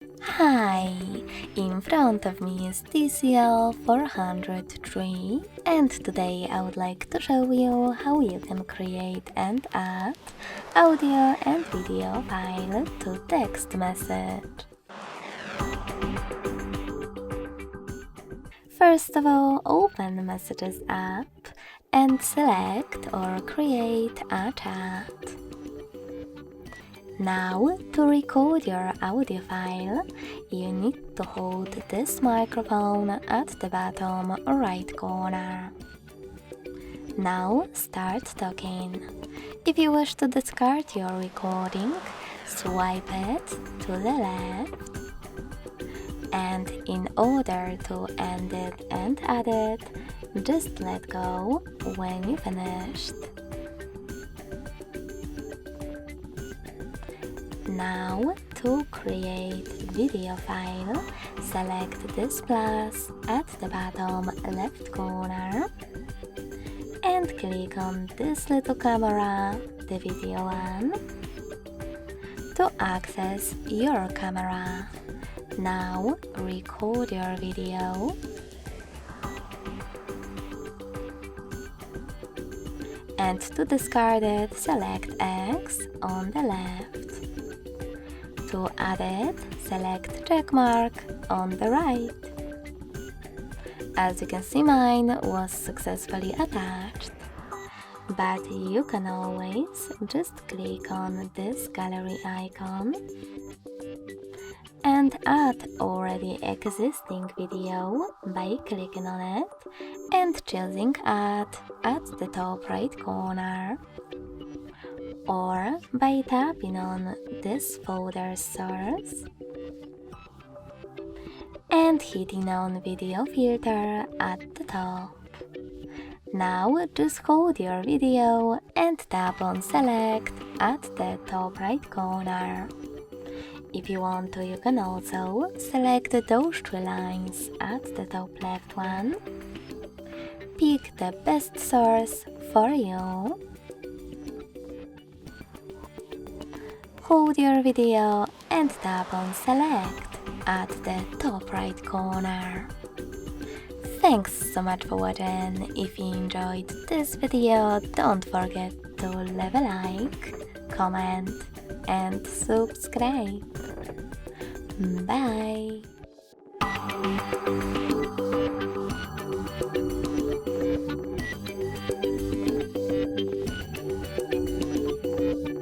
Hi! In front of me is TCL 403 and today I would like to show you how you can create and add audio and video file to text message. First of all, open the Messages app and select or create a chat. Now, to record your audio file, you need to hold this microphone at the bottom right corner. Now, start talking. If you wish to discard your recording, swipe it to the left. And in order to end it and add it, just let go when you finished. Now, to create video file, select this plus at the bottom left corner and click on this little camera, the video one, to access your camera. Now, record your video. And to discard it, select X on the left. To add it, select checkmark on the right. As you can see, mine was successfully attached. But you can always just click on this gallery icon and add already existing video by clicking on it and choosing Add at the top right corner, or by tapping on this folder source and hitting on video filter at the top. Now just hold your video and tap on select at the top right corner. If you want to, you can also select those three lines at the top left one. Pick the best source for you. Hold your video and tap on select at the top right corner. Thanks so much for watching. If you enjoyed this video, don't forget to leave a like, comment and subscribe. Bye!